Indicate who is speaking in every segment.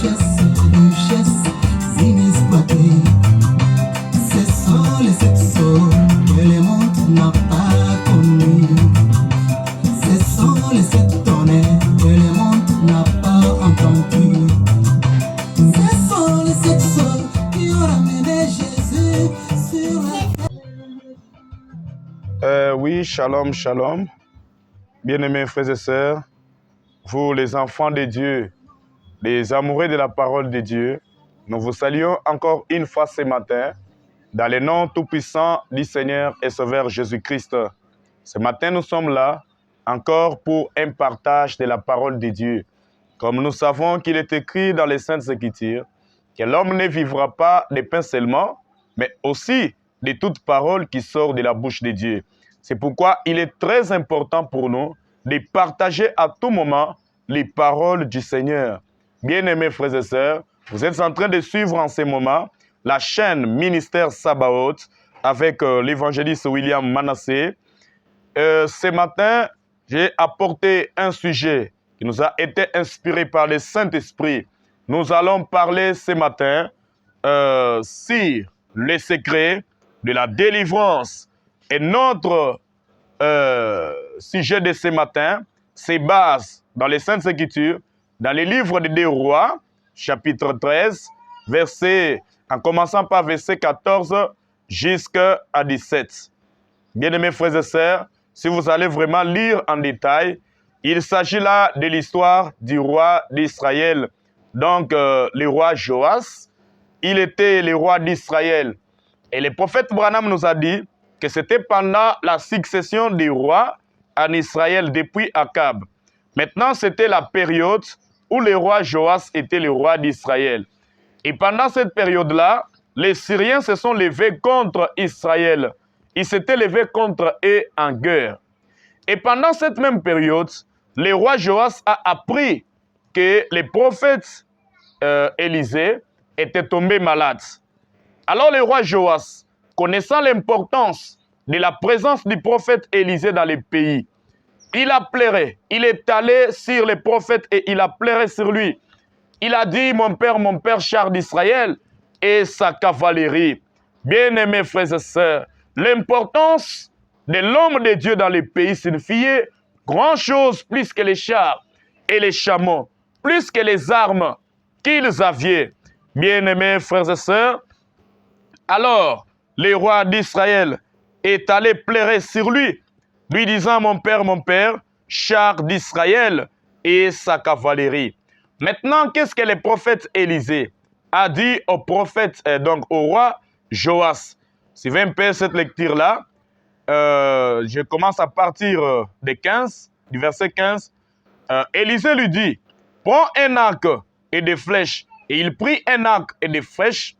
Speaker 1: richesses inexploitées. Ce sont les sept sceaux que le monde n'a pas connus. Ce sont les sept tonnerres que le monde n'a pas entendus. Ce sont les sept sceaux qui ont ramené Jésus sur la terre.
Speaker 2: Oui, shalom, shalom. Bien-aimés frères et sœurs, vous les enfants de Dieu, les amoureux de la parole de Dieu, nous vous saluons encore une fois ce matin dans le nom tout-puissant du Seigneur et Sauveur Jésus-Christ. Ce matin, nous sommes là encore pour un partage de la parole de Dieu. Comme nous savons qu'il est écrit dans les Saintes Écritures que l'homme ne vivra pas de pain seulement, mais aussi de toute parole qui sort de la bouche de Dieu. C'est pourquoi il est très important pour nous de partager à tout moment les paroles du Seigneur. Bien-aimés frères et sœurs, vous êtes en train de suivre en ce moment la chaîne Ministère Sabaoth avec l'évangéliste William Manassé. Ce matin, j'ai apporté un sujet qui nous a été inspiré par le Saint-Esprit. Nous allons parler ce matin sur les secrets de la délivrance. Et notre sujet de ce matin se base dans les Saintes Écritures, dans les livres des Rois, chapitre 13, en commençant par verset 14 jusqu'à 17. Bien-aimés frères et sœurs, si vous allez vraiment lire en détail, il s'agit là de l'histoire du roi d'Israël. Donc, le roi Joas, il était le roi d'Israël. Et le prophète Branham nous a dit que c'était pendant la succession des rois en Israël depuis Akab. Maintenant, c'était la période où le roi Joas était le roi d'Israël. Et pendant cette période-là, les Syriens se sont levés contre Israël. Ils s'étaient levés contre eux en guerre. Et pendant cette même période, le roi Joas a appris que le prophète Élisée était tombé malade. Alors le roi Joas, connaissant l'importance de la présence du prophète Élisée dans le pays, il a pleuré. Il est allé sur le prophète et il a pleuré sur lui. Il a dit, mon père, char d'Israël et sa cavalerie. Bien-aimés frères et sœurs, l'importance de l'homme de Dieu dans le pays signifiait grand chose plus que les chars et les chameaux, plus que les armes qu'ils avaient. Bien-aimés frères et sœurs, alors le roi d'Israël est allé pleurer sur lui, lui disant, mon père, char d'Israël et sa cavalerie. Maintenant, qu'est-ce que le prophète Élisée a dit au prophète, donc au roi Joas? Suivez un peu cette lecture-là. Je commence à partir du verset 15. Élisée lui dit, prends un arc et des flèches. Et il prit un arc et des flèches.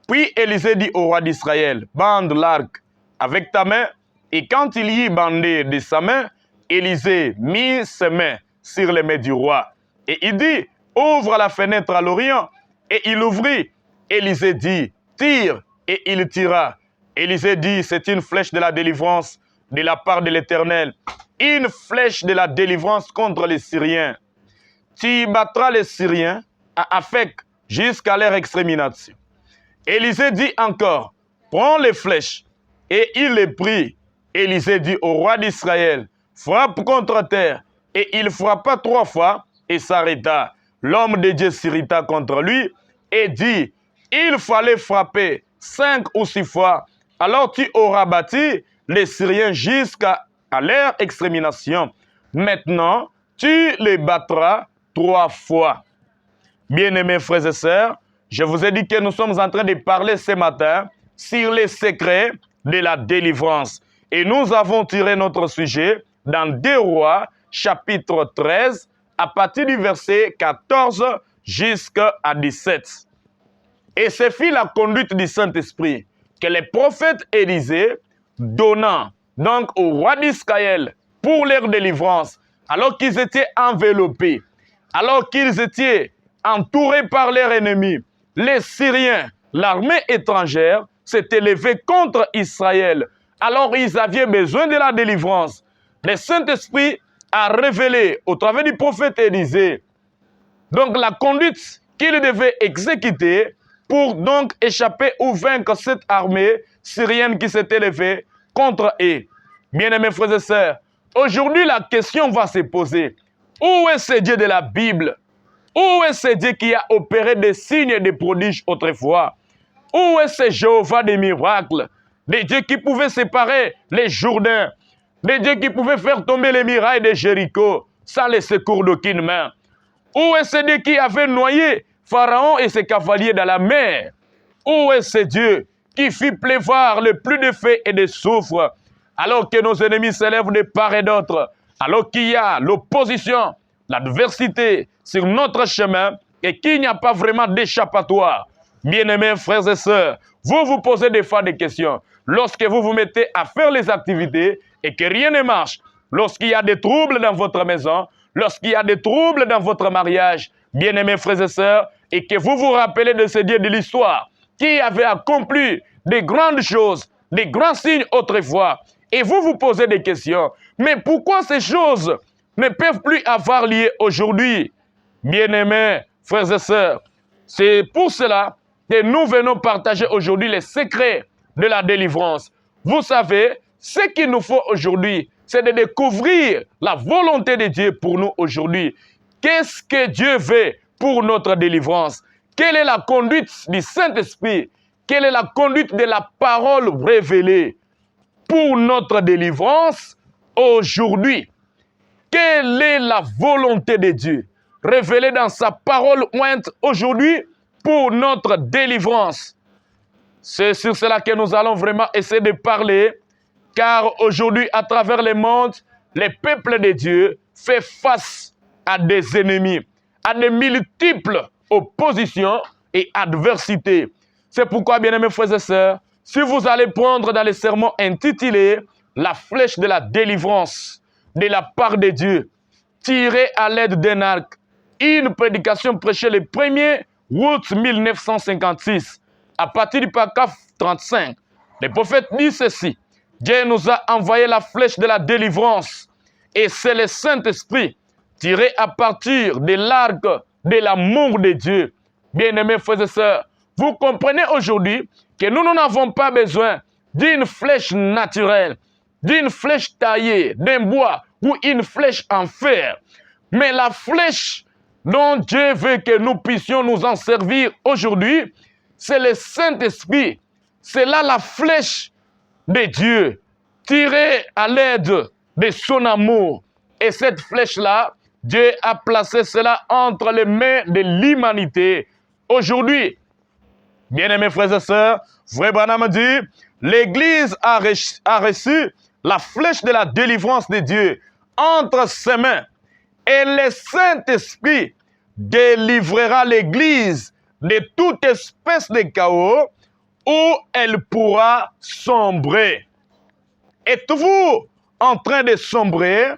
Speaker 2: Puis Élisée dit au roi d'Israël, bande l'arc avec ta main. Et quand il y bandé de sa main, Élisée mit ses mains sur les mains du roi. Et il dit, ouvre la fenêtre à l'Orient. Et il ouvrit. Élisée dit, tire. Et il tira. Élisée dit, c'est une flèche de la délivrance de la part de l'Éternel. Une flèche de la délivrance contre les Syriens. Tu battras les Syriens à Aphek jusqu'à leur extermination. Élisée dit encore, prends les flèches. Et il les prit. Élisée dit au roi d'Israël, frappe contre terre. Et il frappa 3 fois et s'arrêta. L'homme de Dieu s'irrita contre lui et dit, il fallait frapper 5 ou 6 fois. Alors tu auras bâti les Syriens jusqu'à leur extermination. Maintenant, tu les battras 3 fois. Bien-aimés frères et sœurs, je vous ai dit que nous sommes en train de parler ce matin sur les secrets de la délivrance. Et nous avons tiré notre sujet dans 2 Rois, chapitre 13, à partir du verset 14 jusqu'à 17. Et ce fut la conduite du Saint-Esprit que le prophète Élisée donna donc au roi d'Israël pour leur délivrance, alors qu'ils étaient enveloppés, alors qu'ils étaient entourés par leurs ennemis. Les Syriens, l'armée étrangère, s'était levée contre Israël. Alors ils avaient besoin de la délivrance. Le Saint-Esprit a révélé au travers du prophète Élisée donc la conduite qu'il devait exécuter pour donc échapper ou vaincre cette armée syrienne qui s'était levée contre eux. Bien-aimés frères et sœurs, aujourd'hui la question va se poser. Où est ce Dieu de la Bible? Où est ce Dieu qui a opéré des signes et des prodiges autrefois? Où est ce Jéhovah des miracles? Des dieux qui pouvaient séparer les Jourdains, des dieux qui pouvaient faire tomber les murailles de Jéricho sans le secours d'aucune main. Où est ce Dieu qui avait noyé Pharaon et ses cavaliers dans la mer? Où est ce Dieu qui fit pleuvoir le plus de feu et de soufre, alors que nos ennemis s'élèvent de part et d'autre, alors qu'il y a l'opposition, l'adversité sur notre chemin et qu'il n'y a pas vraiment d'échappatoire? Bien-aimés frères et sœurs, vous vous posez des fois des questions. Lorsque vous vous mettez à faire les activités et que rien ne marche, lorsqu'il y a des troubles dans votre maison, lorsqu'il y a des troubles dans votre mariage, bien-aimés frères et sœurs, et que vous vous rappelez de ce Dieu de l'histoire qui avait accompli des grandes choses, des grands signes autrefois, et vous vous posez des questions. Mais pourquoi ces choses ne peuvent plus avoir lieu aujourd'hui? Bien-aimés frères et sœurs, c'est pour cela que nous venons partager aujourd'hui les secrets de la délivrance. Vous savez, ce qu'il nous faut aujourd'hui, c'est de découvrir la volonté de Dieu pour nous aujourd'hui. Qu'est-ce que Dieu veut pour notre délivrance? Quelle est la conduite du Saint-Esprit? Quelle est la conduite de la parole révélée pour notre délivrance aujourd'hui? Quelle est la volonté de Dieu révélée dans sa parole ointe aujourd'hui pour notre délivrance? C'est sur cela que nous allons vraiment essayer de parler, car aujourd'hui, à travers le monde, les peuples de Dieu font face à des ennemis, à de multiples oppositions et adversités. C'est pourquoi, bien-aimés frères et sœurs, si vous allez prendre dans les sermons intitulés « La flèche de la délivrance de la part de Dieu, tirée à l'aide d'un arc », une prédication prêchée le 1er août 1956, à partir du paragraphe 35, le prophète dit ceci: Dieu nous a envoyé la flèche de la délivrance, et c'est le Saint-Esprit tiré à partir de l'arc de l'amour de Dieu. Bien-aimés frères et sœurs, vous comprenez aujourd'hui que nous n'avons pas besoin d'une flèche naturelle, d'une flèche taillée, d'un bois ou une flèche en fer. Mais la flèche dont Dieu veut que nous puissions nous en servir aujourd'hui, c'est le Saint-Esprit. C'est là la flèche de Dieu, tirée à l'aide de son amour. Et cette flèche-là, Dieu a placé cela entre les mains de l'humanité. Aujourd'hui, bien-aimés frères et sœurs, Frère Branham dit, l'Église a reçu la flèche de la délivrance de Dieu entre ses mains. Et le Saint-Esprit délivrera l'Église de toute espèce de chaos où elle pourra sombrer. Êtes-vous en train de sombrer?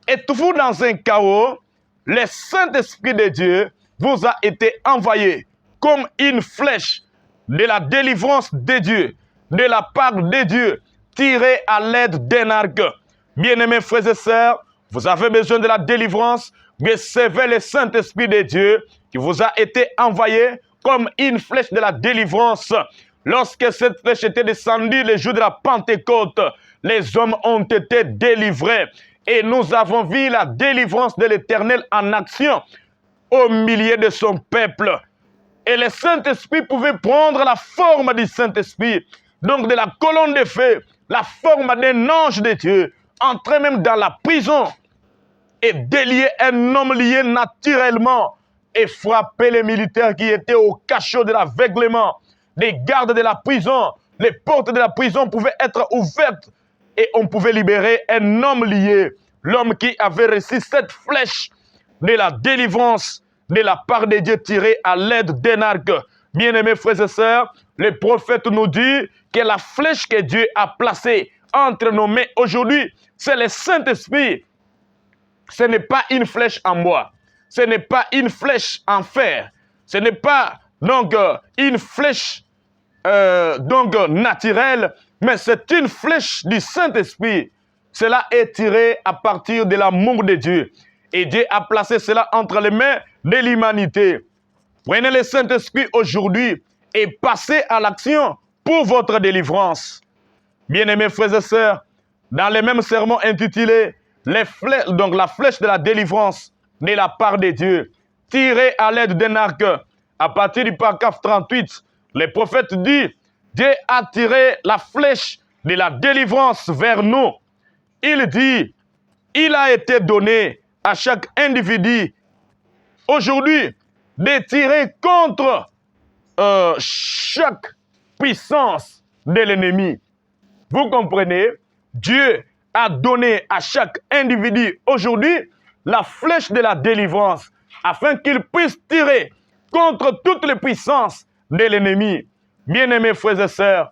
Speaker 2: Êtes-vous dans un chaos? Le Saint-Esprit de Dieu vous a été envoyé comme une flèche de la délivrance de Dieu, de la part de Dieu, tirée à l'aide d'un arc. Bien-aimés frères et sœurs, vous avez besoin de la délivrance, recevez le Saint-Esprit de Dieu qui vous a été envoyé comme une flèche de la délivrance. Lorsque cette flèche était descendue le jour de la Pentecôte, les hommes ont été délivrés. Et nous avons vu la délivrance de l'Éternel en action au milieu de son peuple. Et le Saint-Esprit pouvait prendre la forme du Saint-Esprit, donc de la colonne de feu, la forme d'un ange de Dieu, entrer même dans la prison et délier un homme lié naturellement et frapper les militaires qui étaient au cachot de l'aveuglement. Les gardes de la prison, les portes de la prison pouvaient être ouvertes et on pouvait libérer un homme lié, l'homme qui avait reçu cette flèche de la délivrance de la part de Dieu tirée à l'aide d'un arc. Bien-aimés frères et sœurs, le prophète nous dit que la flèche que Dieu a placée entre nos mains aujourd'hui, c'est le Saint-Esprit. Ce n'est pas une flèche en bois, ce n'est pas une flèche en fer, ce n'est pas donc une flèche naturelle, mais c'est une flèche du Saint-Esprit. Cela est tiré à partir de l'amour de Dieu. Et Dieu a placé cela entre les mains de l'humanité. Prenez le Saint-Esprit aujourd'hui et passez à l'action pour votre délivrance. Bien-aimés frères et sœurs, dans le même sermon intitulé la flèche de la délivrance de la part de Dieu, tirée à l'aide d'un arc, à partir du paragraphe 38, le prophète dit, Dieu a tiré la flèche de la délivrance vers nous. Il dit, il a été donné à chaque individu aujourd'hui de tirer contre chaque puissance de l'ennemi. Vous comprenez? Dieu a donné à chaque individu aujourd'hui la flèche de la délivrance afin qu'il puisse tirer contre toutes les puissances de l'ennemi. Bien-aimés frères et sœurs,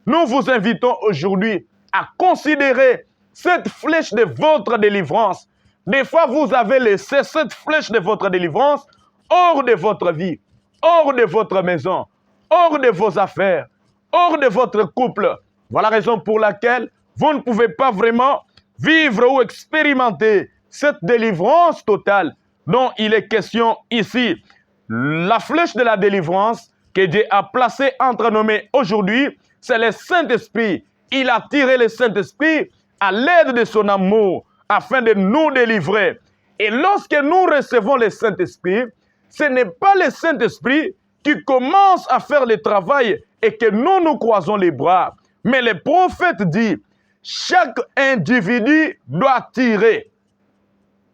Speaker 2: nous vous invitons aujourd'hui à considérer cette flèche de votre délivrance. Des fois, vous avez laissé cette flèche de votre délivrance hors de votre vie, hors de votre maison, hors de vos affaires, hors de votre couple. Voilà la raison pour laquelle vous ne pouvez pas vraiment vivre ou expérimenter cette délivrance totale dont il est question ici. La flèche de la délivrance que Dieu a placée entre nos mains aujourd'hui, c'est le Saint-Esprit. Il a tiré le Saint-Esprit à l'aide de son amour afin de nous délivrer. Et lorsque nous recevons le Saint-Esprit, ce n'est pas le Saint-Esprit qui commence à faire le travail et que nous croisons les bras. Mais le prophète dit, chaque individu doit tirer.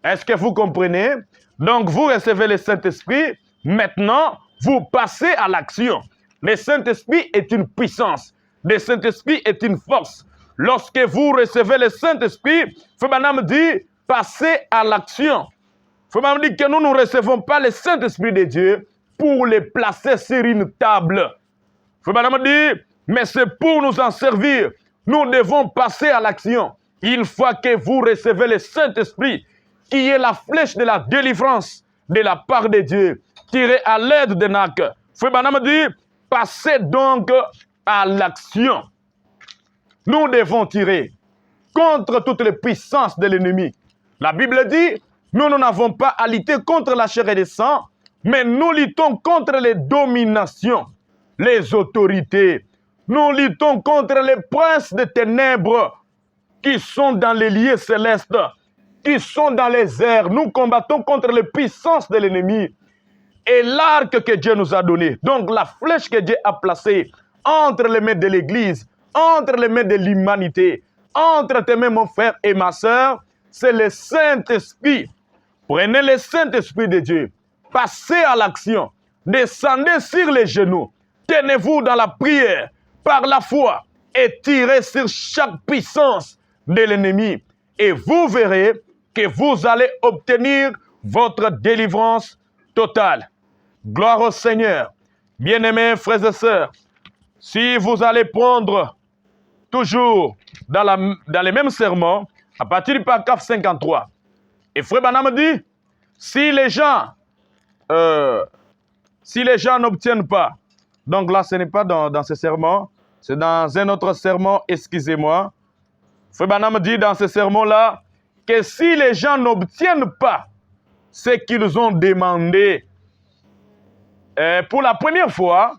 Speaker 2: Est-ce que vous comprenez? Donc vous recevez le Saint-Esprit, maintenant vous passez à l'action. Le Saint-Esprit est une puissance. Le Saint-Esprit est une force. Lorsque vous recevez le Saint-Esprit, Frère Branham dit, passez à l'action. Frère Branham dit que nous ne recevons pas le Saint-Esprit de Dieu pour le placer sur une table. Frère Branham dit, mais c'est pour nous en servir. Nous devons passer à l'action. Une fois que vous recevez le Saint-Esprit, qui est la flèche de la délivrance de la part de Dieu, tirée à l'aide d'un arc. Frère Branham dit, passez donc à l'action. Nous devons tirer contre toutes les puissances de l'ennemi. La Bible dit, nous n'avons pas à lutter contre la chair et le sang, mais nous luttons contre les dominations, les autorités. Nous luttons contre les princes des ténèbres qui sont dans les lieux célestes, qui sont dans les airs. Nous combattons contre les puissances de l'ennemi et l'arc que Dieu nous a donné. Donc la flèche que Dieu a placée entre les mains de l'Église, entre les mains de l'humanité, entre tes mains, mon frère et ma sœur, c'est le Saint-Esprit. Prenez le Saint-Esprit de Dieu, passez à l'action, descendez sur les genoux, tenez-vous dans la prière, par la foi, et tirez sur chaque puissance de l'ennemi. Et vous verrez que vous allez obtenir votre délivrance totale. Gloire au Seigneur. Bien-aimés frères et sœurs, si vous allez prendre toujours dans les mêmes sermons, à partir du paragraphe 53, et Frère Branham dit, si les gens n'obtiennent pas, donc là ce n'est pas dans ce sermon, c'est dans un autre sermon, excusez-moi. Frère Branham dit dans ce sermon-là, que si les gens n'obtiennent pas ce qu'ils ont demandé, pour la première fois,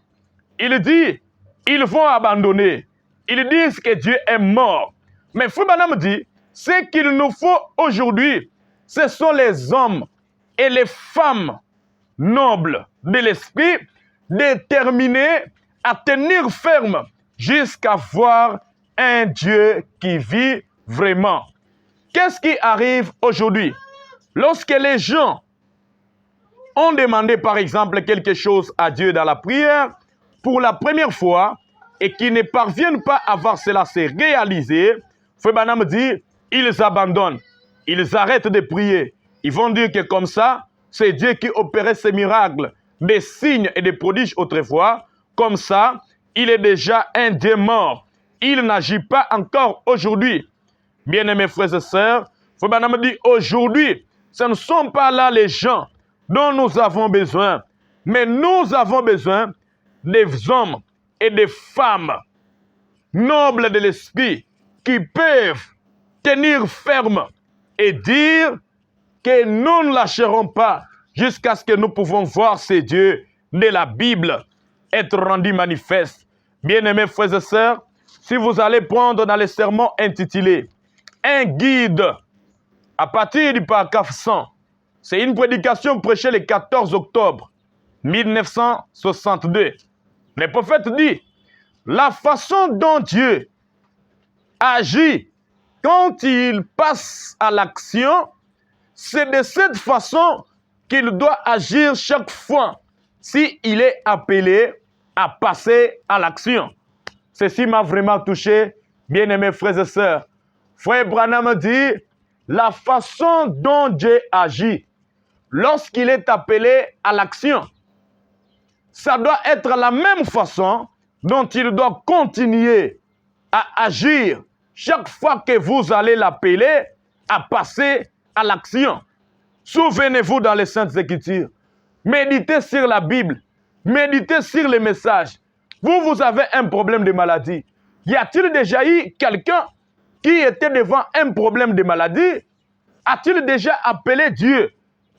Speaker 2: il dit, ils vont abandonner. Ils disent que Dieu est mort. Mais Frère Branham dit, ce qu'il nous faut aujourd'hui, ce sont les hommes et les femmes nobles de l'esprit, déterminés à tenir ferme jusqu'à voir un Dieu qui vit vraiment. Qu'est-ce qui arrive aujourd'hui? Lorsque les gens ont demandé par exemple quelque chose à Dieu dans la prière, pour la première fois, et qui ne parviennent pas à voir cela se réaliser, Frère Branham dit, ils abandonnent, ils arrêtent de prier. Ils vont dire que comme ça, c'est Dieu qui opérait ces miracles, des signes et des prodiges autrefois. Comme ça, il est déjà un Dieu mort. Il n'agit pas encore aujourd'hui. Bien-aimés frères et sœurs, Frère Branham dit, aujourd'hui, ce ne sont pas là les gens dont nous avons besoin, mais nous avons besoin des hommes et des femmes nobles de l'esprit qui peuvent tenir ferme et dire que nous ne lâcherons pas jusqu'à ce que nous pouvons voir ce Dieu de la Bible être rendu manifeste. Bien-aimés frères et sœurs, si vous allez prendre dans les sermons intitulés « Un guide » à partir du paragraphe 100, c'est une prédication prêchée le 14 octobre 1962. Le prophète dit, la façon dont Dieu agit quand il passe à l'action, c'est de cette façon qu'il doit agir chaque fois s'il est appelé à passer à l'action. Ceci m'a vraiment touché, bien-aimés frères et sœurs. Frère Branham dit, la façon dont Dieu agit lorsqu'il est appelé à l'action, ça doit être la même façon dont il doit continuer à agir chaque fois que vous allez l'appeler à passer à l'action. Souvenez-vous dans les Saintes Écritures, méditez sur la Bible, méditez sur les messages. Vous avez un problème de maladie. Y a-t-il déjà eu quelqu'un qui était devant un problème de maladie? A-t-il déjà appelé Dieu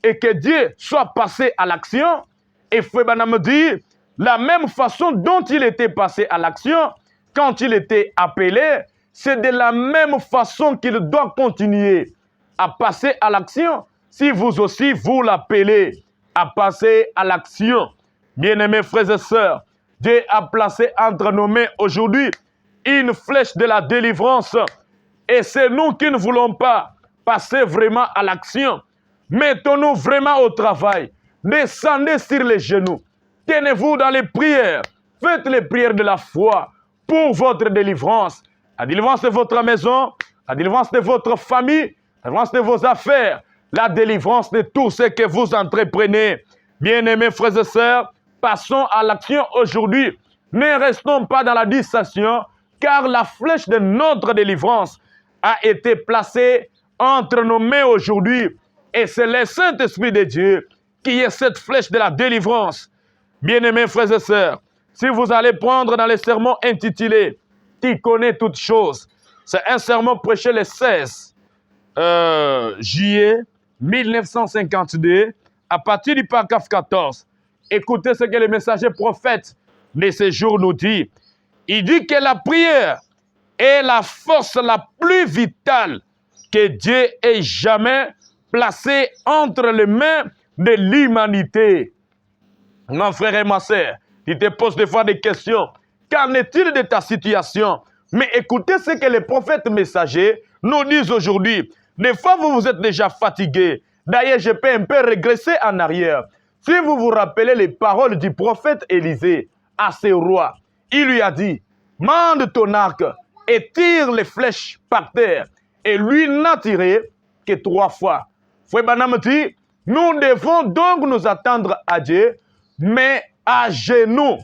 Speaker 2: et que Dieu soit passé à l'action? Et Frère Branham dit, la même façon dont il était passé à l'action, quand il était appelé, c'est de la même façon qu'il doit continuer à passer à l'action si vous aussi vous l'appelez à passer à l'action. Bien-aimés frères et sœurs, Dieu a placé entre nos mains aujourd'hui une flèche de la délivrance. Et c'est nous qui ne voulons pas passer vraiment à l'action. Mettons-nous vraiment au travail. Descendez sur les genoux. Tenez-vous dans les prières. Faites les prières de la foi pour votre délivrance. La délivrance de votre maison, la délivrance de votre famille, la délivrance de vos affaires, la délivrance de tout ce que vous entreprenez. Bien-aimés frères et sœurs, passons à l'action aujourd'hui. Ne restons pas dans la distraction, car la flèche de notre délivrance a été placée entre nos mains aujourd'hui. Et c'est le Saint-Esprit de Dieu qui est cette flèche de la délivrance. Bien-aimés frères et sœurs, si vous allez prendre dans les sermons intitulés « Qui connaît toutes choses », c'est un sermon prêché le 16 juillet 1952 à partir du paragraphe 14. Écoutez ce que le messager prophète de ces jours nous dit. Il dit que la prière est la force la plus vitale que Dieu ait jamais placée entre les mains de l'humanité. Mon frère et ma sœur, qui te pose des fois des questions. Qu'en est-il de ta situation? Mais écoutez ce que les prophètes messagers nous disent aujourd'hui. Des fois, vous vous êtes déjà fatigué. D'ailleurs, je peux un peu régresser en arrière. Si vous vous rappelez les paroles du prophète Élisée à ce roi, il lui a dit, mande ton arc et tire les flèches par terre. Et lui n'a tiré que 3 fois. Frère Branham dit, nous devons donc nous attendre à Dieu, mais à genoux.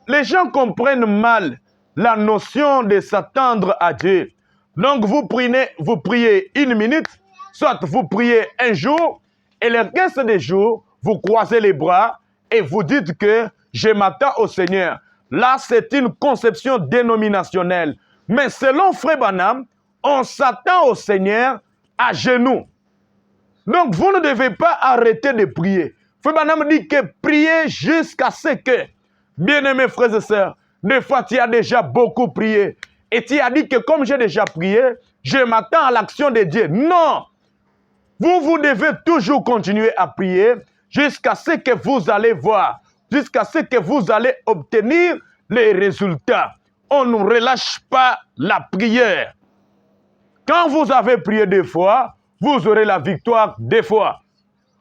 Speaker 2: Les gens comprennent mal la notion de s'attendre à Dieu. Donc vous priez 1 minute, soit vous priez un jour, et le reste des jours, vous croisez les bras et vous dites que je m'attends au Seigneur. Là, c'est une conception dénominationnelle. Mais selon Frère Branham, on s'attend au Seigneur à genoux. Donc vous ne devez pas arrêter de prier. Frère Branham dit que priez jusqu'à ce que, bien-aimés frères et sœurs, des fois tu as déjà beaucoup prié. Et tu as dit que comme j'ai déjà prié, je m'attends à l'action de Dieu. Non! Vous devez toujours continuer à prier jusqu'à ce que vous allez voir, jusqu'à ce que vous allez obtenir les résultats. On ne relâche pas la prière. Quand vous avez prié 2 fois, vous aurez la victoire 2 fois.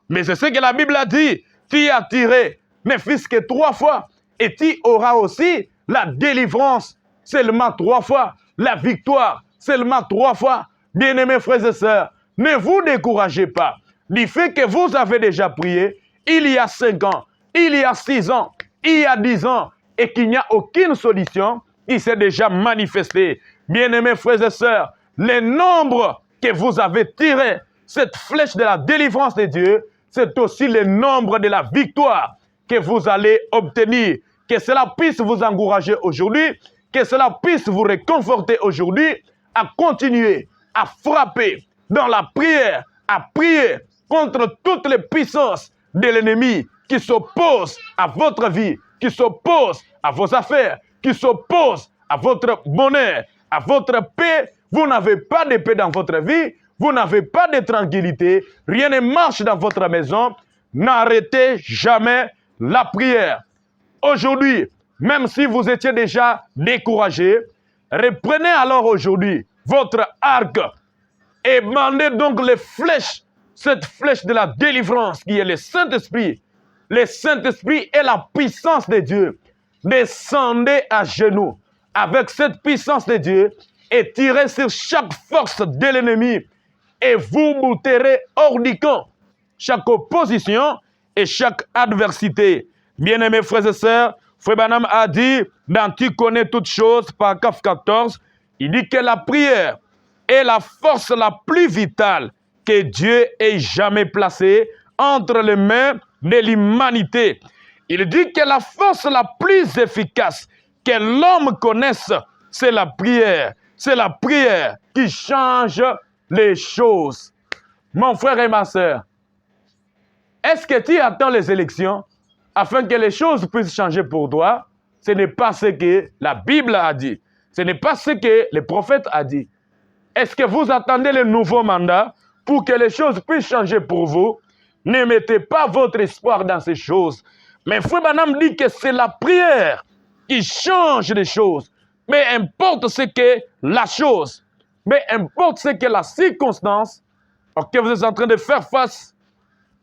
Speaker 2: Mais c'est ce que la Bible a dit. Tu as tiré, ne fût-ce que 3 fois. Et tu auras aussi la délivrance seulement 3 fois. La victoire seulement 3 fois. Bien-aimés frères et sœurs, ne vous découragez pas. Du fait que vous avez déjà prié, il y a 5 ans, il y a 6 ans, il y a 10 ans, et qu'il n'y a aucune solution qui s'est déjà manifestée. Bien-aimés frères et sœurs, le nombre que vous avez tiré, cette flèche de la délivrance de Dieu, c'est aussi le nombre de la victoire que vous allez obtenir. Que cela puisse vous encourager aujourd'hui, que cela puisse vous réconforter aujourd'hui à continuer à frapper dans la prière, à prier contre toutes les puissances de l'ennemi qui s'opposent à votre vie, qui s'opposent à vos affaires, qui s'opposent à votre bonheur, à votre paix, vous n'avez pas de paix dans votre vie, vous n'avez pas de tranquillité, rien ne marche dans votre maison, n'arrêtez jamais la prière. Aujourd'hui, même si vous étiez déjà découragé, reprenez alors aujourd'hui votre arc et mandez donc les flèches, cette flèche de la délivrance qui est le Saint-Esprit. Le Saint-Esprit est la puissance de Dieu. Descendez à genoux avec cette puissance de Dieu et tirez sur chaque force de l'ennemi et vous bouterez hors du camp chaque opposition et chaque adversité. Bien-aimés frères et sœurs, Frère Branham a dit dans Tu connais toutes choses, paragraphe 14, il dit que la prière est la force la plus vitale que Dieu ait jamais placée entre les mains de l'humanité. Il dit que la force la plus efficace que l'homme connaisse, c'est la prière. C'est la prière qui change les choses. Mon frère et ma sœur, est-ce que tu attends les élections afin que les choses puissent changer pour toi? Ce n'est pas ce que la Bible a dit. Ce n'est pas ce que le prophète a dit. Est-ce que vous attendez le nouveau mandat pour que les choses puissent changer pour vous? Ne mettez pas votre espoir dans ces choses. Mais Frère Branham dit que c'est la prière qui change les choses. Mais importe ce que la chose, mais importe ce que la circonstance auquel vous êtes en train de faire face,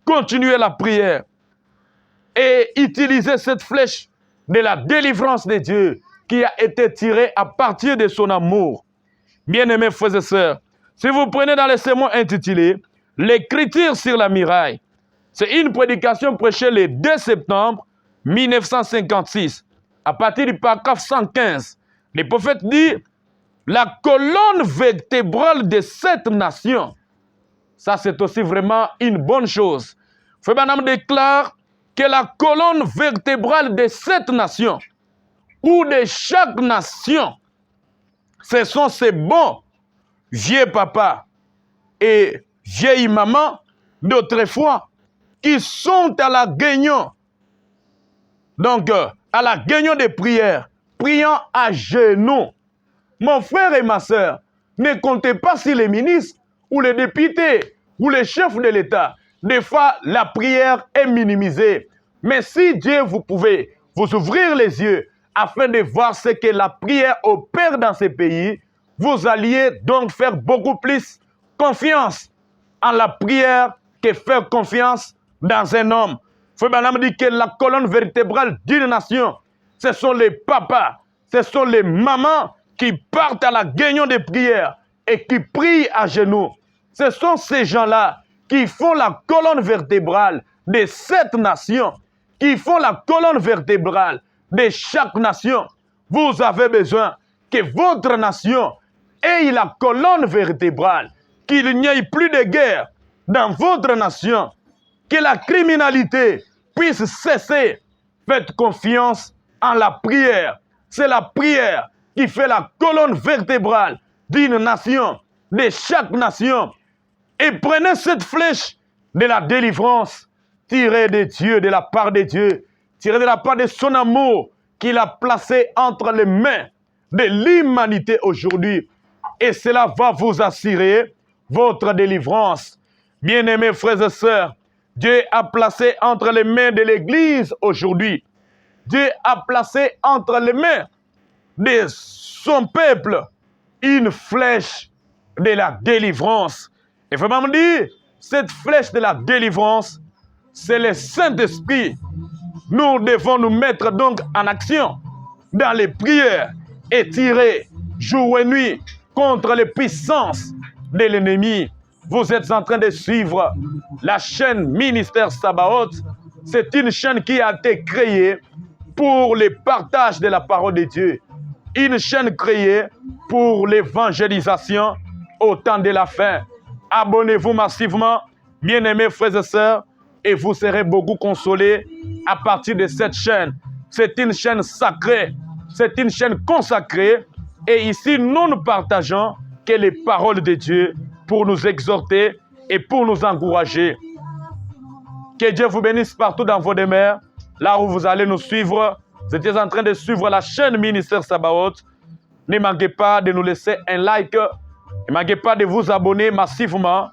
Speaker 2: continuez la prière et utilisez cette flèche de la délivrance de Dieu qui a été tirée à partir de son amour. Bien-aimés frères et sœurs, si vous prenez dans le sermon intitulé « L'écriture sur la muraille », c'est une prédication prêchée le 2 septembre 1956, à partir du paragraphe 115. Le prophète dit « La colonne vertébrale de cette nation ». Ça, c'est aussi vraiment une bonne chose. Frère Branham déclare que la colonne vertébrale de cette nation, ou de chaque nation, ce sont ces bons vieux papas et vieilles mamans d'autrefois qui sont à la guignon. Donc, à la guignon des prières, priant à genoux. Mon frère et ma sœur, ne comptez pas sur les ministres ou les députés ou les chefs de l'État. Des fois, la prière est minimisée. Mais si Dieu, vous pouvez vous ouvrir les yeux afin de voir ce que la prière opère dans ces pays, vous alliez donc faire beaucoup plus confiance en la prière que faire confiance dans un homme. Frère Branham dit que la colonne vertébrale d'une nation, ce sont les papas, ce sont les mamans qui partent à la guignon des prières et qui prient à genoux. Ce sont ces gens-là qui font la colonne vertébrale de cette nation, qui font la colonne vertébrale de chaque nation. Vous avez besoin que votre nation ait la colonne vertébrale, qu'il n'y ait plus de guerre dans votre nation, que la criminalité puisse cesser. Faites confiance en la prière. C'est la prière qui fait la colonne vertébrale d'une nation, de chaque nation. Et prenez cette flèche de la délivrance, tirée de Dieu, de la part de Dieu, tirée de la part de son amour qu'il a placé entre les mains de l'humanité aujourd'hui. Et cela va vous assurer votre délivrance. Bien-aimés frères et sœurs, Dieu a placé entre les mains de l'Église aujourd'hui, Dieu a placé entre les mains de son peuple une flèche de la délivrance. Et vraiment dire, cette flèche de la délivrance, c'est le Saint-Esprit. Nous devons nous mettre donc en action dans les prières et tirer jour et nuit contre les puissances de l'ennemi. Vous êtes en train de suivre la chaîne Ministère Sabaoth. C'est une chaîne qui a été créée pour le partage de la parole de Dieu. Une chaîne créée pour l'évangélisation au temps de la fin. Abonnez-vous massivement, bien-aimés frères et sœurs, et vous serez beaucoup consolés à partir de cette chaîne. C'est une chaîne sacrée, c'est une chaîne consacrée, et ici nous ne partageons que les paroles de Dieu pour nous exhorter et pour nous encourager. Que Dieu vous bénisse partout dans vos demeures, là où vous allez nous suivre. Vous étiez en train de suivre la chaîne Ministère Sabaoth. Ne manquez pas de nous laisser un like. Ne manquez pas de vous abonner massivement.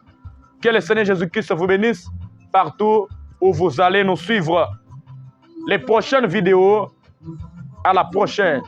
Speaker 2: Que le Seigneur Jésus-Christ vous bénisse partout où vous allez nous suivre. Les prochaines vidéos, à la prochaine.